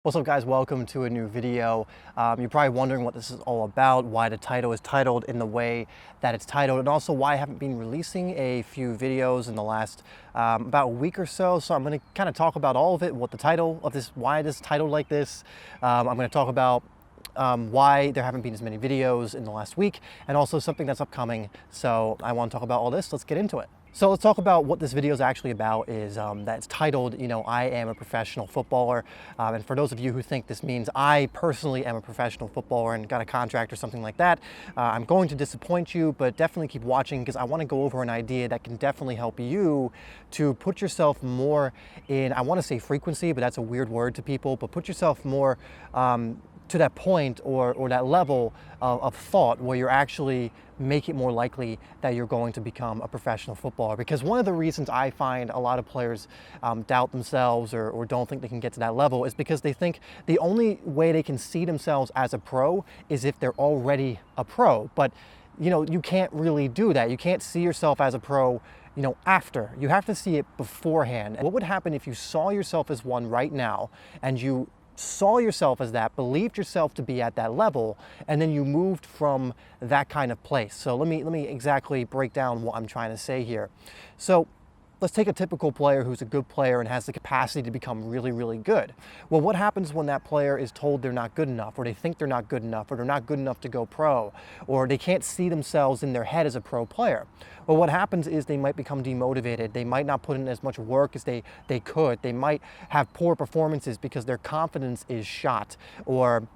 What's up, guys? Welcome to a new video. You're probably wondering what this is all about, why the title is titled in the way that it's titled, and also why I haven't been releasing a few videos in the last about a week or so. So I'm going to kind of talk about all of it, what the title of this, why it is titled like this. I'm going to talk about why there haven't been as many videos in the last week, and also something that's upcoming. So I want to talk about all this. Let's get into it. So let's talk about what this video is actually about. Is that it's titled, I am a professional footballer. And for those of you who think this means I personally am a professional footballer and got a contract or something like that, I'm going to disappoint you, but definitely keep watching because I want to go over an idea that can definitely help you to put yourself more in, I want to say frequency, but that's a weird word to people, but put yourself more to that point or that level of thought where you're actually make it more likely that you're going to become a professional footballer. Because one of the reasons I find a lot of players doubt themselves or don't think they can get to that level is because they think the only way they can see themselves as a pro is if they're already a pro. But you can't really do that. You can't see yourself as a pro after. You have to see it beforehand. What would happen if you saw yourself as one right now and you saw yourself as that, believed yourself to be at that level, and then you moved from that kind of place? So let me exactly break down what I'm trying to say here. So let's take a typical player who's a good player and has the capacity to become really, really good. Well, what happens when that player is told they're not good enough, or they think they're not good enough, or they're not good enough to go pro, or they can't see themselves in their head as a pro player? Well, what happens is they might become demotivated. They might not put in as much work as they could. They might have poor performances because their confidence is shot, or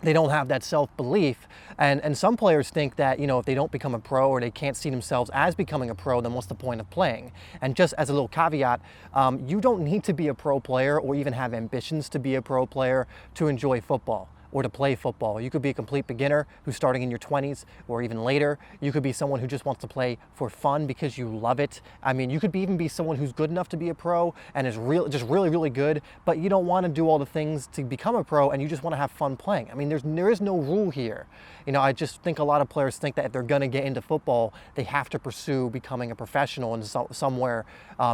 they don't have that self-belief. And some players think that, if they don't become a pro or they can't see themselves as becoming a pro, then what's the point of playing? And just as a little caveat, you don't need to be a pro player or even have ambitions to be a pro player to enjoy football or to play football. You could be a complete beginner who's starting in your 20s or even later. You could be someone who just wants to play for fun because you love it. I mean, you could even be someone who's good enough to be a pro and is just really, really good, but you don't want to do all the things to become a pro and you just want to have fun playing. I mean, there is no rule here. I just think a lot of players think that if they're going to get into football, they have to pursue becoming a professional in somewhere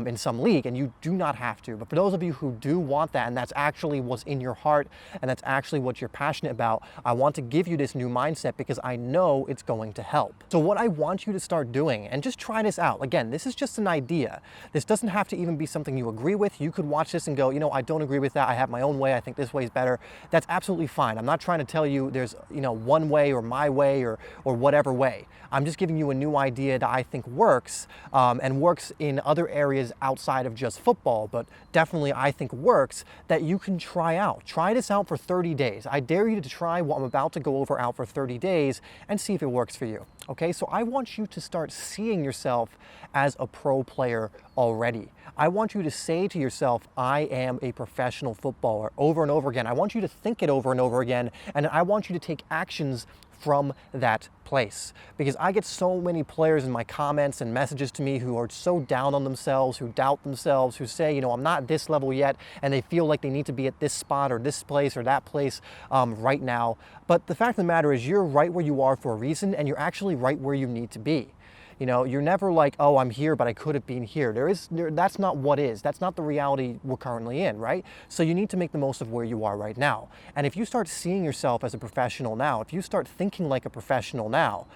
in some league, and you do not have to. But for those of you who do want that, and that's actually what's in your heart, and that's actually what you're passionate about, I want to give you this new mindset because I know it's going to help. So what I want you to start doing, and just try this out. Again, this is just an idea. This doesn't have to even be something you agree with. You could watch this and go, I don't agree with that. I have my own way. I think this way is better. That's absolutely fine. I'm not trying to tell you there's, one way or my way or whatever way. I'm just giving you a new idea that I think works and works in other areas outside of just football, but definitely I think works, that you can try out. Try this out for 30 days. I dare you to try what I'm about to go over out for 30 days and see if it works for you. Okay, so I want you to start seeing yourself as a pro player already. I want you to say to yourself, I am a professional footballer, over and over again. I want you to think it over and over again, and I want you to take actions from that place. Because I get so many players in my comments and messages to me who are so down on themselves, who doubt themselves, who say, I'm not at this level yet, and they feel like they need to be at this spot or this place or that place right now. But the fact of the matter is, you're right where you are for a reason, and you're actually right where you need to be. You're never like, oh, I'm here, but I could have been here. That's not what is. That's not the reality we're currently in, right? So you need to make the most of where you are right now. And if you start seeing yourself as a professional now, if you start thinking like a professional now,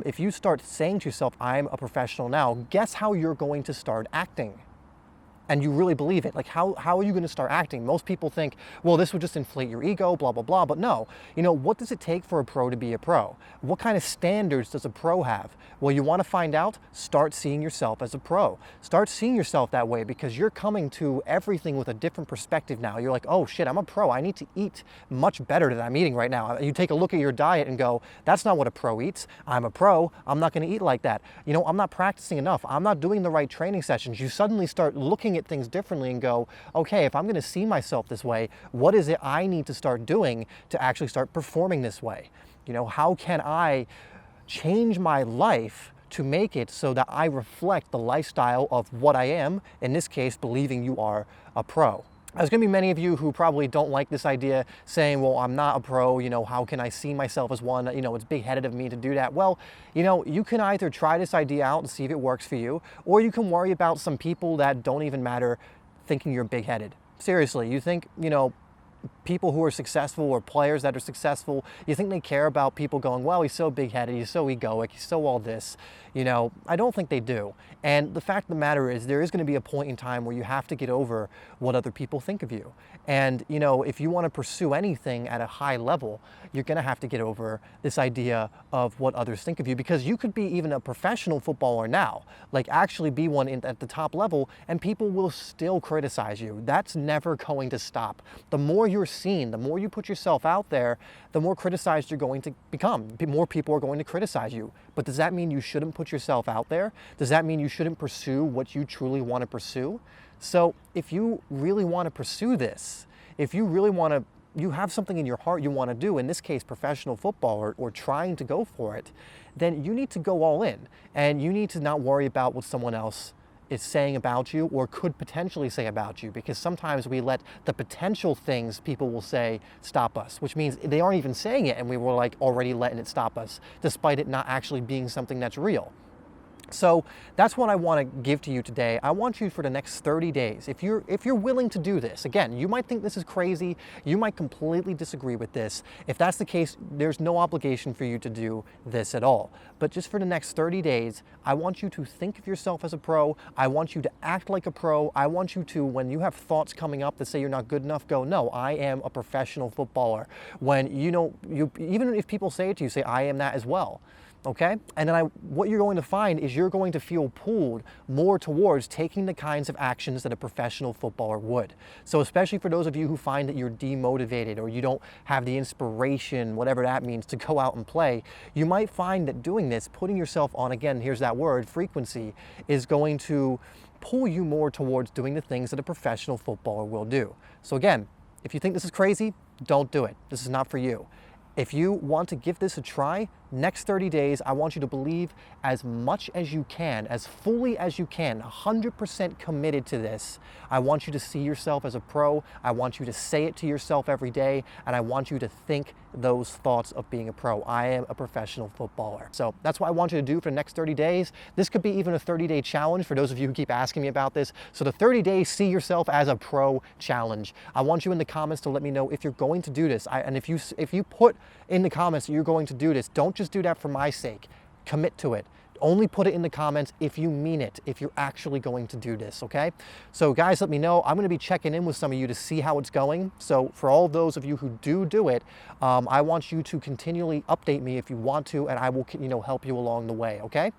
if you start saying to yourself, I'm a professional now, guess how you're going to start acting? And you really believe it. Like, how are you going to start acting? Most people think, well, this would just inflate your ego, blah, blah, blah. But no, what does it take for a pro to be a pro? What kind of standards does a pro have? Well, you want to find out? Start seeing yourself as a pro. Start seeing yourself that way, because you're coming to everything with a different perspective now. You're like, oh shit, I'm a pro. I need to eat much better than I'm eating right now. You take a look at your diet and go, that's not what a pro eats. I'm a pro. I'm not going to eat like that. I'm not practicing enough. I'm not doing the right training sessions. You suddenly start looking at things differently and go, okay, if I'm going to see myself this way, what is it I need to start doing to actually start performing this way? How can I change my life to make it so that I reflect the lifestyle of what I am, in this case, believing you are a pro? There's going to be many of you who probably don't like this idea, saying, well, I'm not a pro, how can I see myself as one? It's big-headed of me to do that. Well, you can either try this idea out and see if it works for you, or you can worry about some people that don't even matter thinking you're big-headed. Seriously, you think, people who are successful or players that are successful, you think they care about people going, well, he's so big-headed, he's so egoic, he's so all this. You know, I don't think they do. And the fact of the matter is there is going to be a point in time where you have to get over what other people think of you. And, you know, if you want to pursue anything at a high level, you're going to have to get over this idea of what others think of you, because you could be even a professional footballer now, like actually be one at the top level, and people will still criticize you. That's never going to stop. The more you're seen, the more you put yourself out there, the more criticized you're going to become. More people are going to criticize you. But does that mean you shouldn't put yourself out there? Does that mean you shouldn't pursue what you truly want to pursue? So if you really want to pursue this, if you really want to, you have something in your heart you want to do, in this case professional football, or trying to go for it, then you need to go all in, and you need to not worry about what someone else is saying about you or could potentially say about you, because sometimes we let the potential things people will say stop us, which means they aren't even saying it and we were like already letting it stop us, despite it not actually being something that's real. So that's what I want to give to you today. I want you for the next 30 days, if you're willing to do this. Again, you might think this is crazy, you might completely disagree with this. If that's the case, there's no obligation for you to do this at all. But just for the next 30 days, I want you to think of yourself as a pro. I want you to act like a pro. I want you to, when you have thoughts coming up that say you're not good enough, go, no, I am a professional footballer. When even if people say it to you, say, I am that as well. Okay? And then what you're going to find is you're going to feel pulled more towards taking the kinds of actions that a professional footballer would. So especially for those of you who find that you're demotivated or you don't have the inspiration, whatever that means, to go out and play, you might find that doing this, putting yourself on, again, here's that word, frequency, is going to pull you more towards doing the things that a professional footballer will do. So again, if you think this is crazy, don't do it. This is not for you. If you want to give this a try, next 30 days, I want you to believe as much as you can, as fully as you can, 100% committed to this. I want you to see yourself as a pro. I want you to say it to yourself every day, and I want you to think those thoughts of being a pro. I am a professional footballer. So that's what I want you to do for the next 30 days. This could be even a 30-day challenge for those of you who keep asking me about this. So the 30 days, see yourself as a pro challenge. I want you in the comments to let me know if you're going to do this. And if you put in the comments that you're going to do this, don't just do that for my sake. Commit to it. Only put it in the comments if you mean it, if you're actually going to do this, okay? So guys, let me know. I'm going to be checking in with some of you to see how it's going. So for all those of you who do it, I want you to continually update me if you want to, and I will, help you along the way, okay?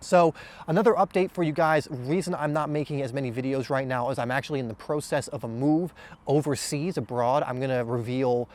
So another update for you guys, reason I'm not making as many videos right now is I'm actually in the process of a move overseas, abroad. I'm going to reveal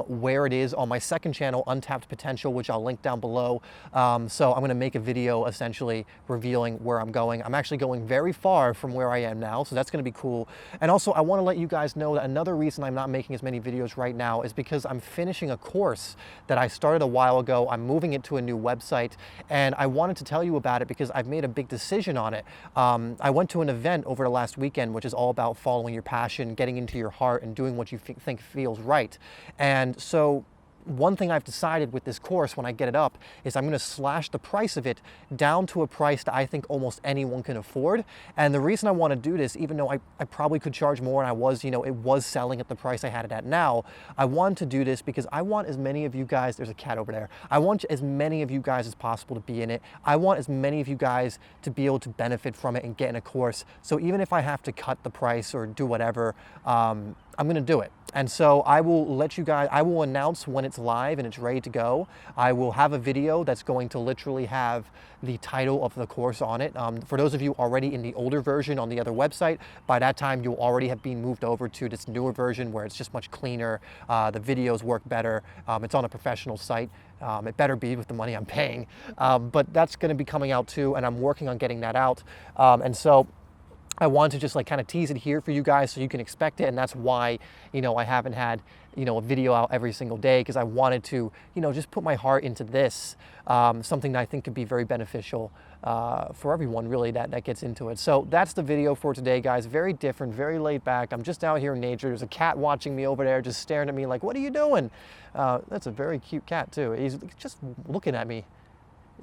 where it is on my second channel, Untapped Potential, which I'll link down below. So I'm going to make a video essentially revealing where I'm going. I'm actually going very far from where I am now, so that's going to be cool. And also I want to let you guys know that another reason I'm not making as many videos right now is because I'm finishing a course that I started a while ago. I'm moving it to a new website, and I wanted to tell you about it because I've made a big decision on it. I went to an event over the last weekend, which is all about following your passion, getting into your heart, and doing what you think feels right. And so one thing I've decided with this course when I get it up is I'm going to slash the price of it down to a price that I think almost anyone can afford. And the reason I want to do this, even though I probably could charge more and I was, it was selling at the price I had it at now, I want to do this because I want as many of you guys, there's a cat over there, I want as many of you guys as possible to be in it. I want as many of you guys to be able to benefit from it and get in a course. So even if I have to cut the price or do whatever, I'm going to do it. And so I will let you guys, I will announce when it's live and it's ready to go. I will have a video that's going to literally have the title of the course on it. For those of you already in the older version on the other website, by that time you'll already have been moved over to this newer version where it's just much cleaner. The videos work better. It's on a professional site. It better be with the money I'm paying. But that's going to be coming out too, and I'm working on getting that out. And so I want to just kind of tease it here for you guys so you can expect it, and that's why, I haven't had, a video out every single day, because I wanted to, just put my heart into this, something that I think could be very beneficial for everyone really that gets into it. So that's the video for today, guys. Very different, very laid back. I'm just out here in nature. There's a cat watching me over there, just staring at me like, what are you doing? That's a very cute cat too. He's just looking at me.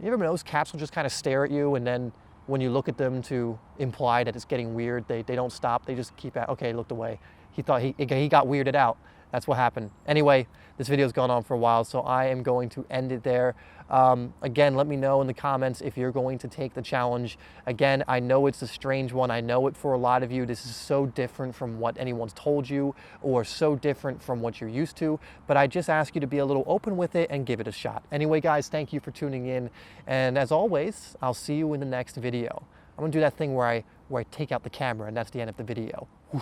You ever know those cats will just kind of stare at you, and then when you look at them to imply that it's getting weird, they don't stop. They just keep at, okay, he looked away. He thought he got weirded out. That's what happened. Anyway, this video's gone on for a while, so I am going to end it there. Again, let me know in the comments if you're going to take the challenge. Again, I know it's a strange one. I know it for a lot of you. This is so different from what anyone's told you or so different from what you're used to, but I just ask you to be a little open with it and give it a shot. Anyway, guys, thank you for tuning in. And as always, I'll see you in the next video. I'm gonna do that thing where I take out the camera and that's the end of the video. Whew.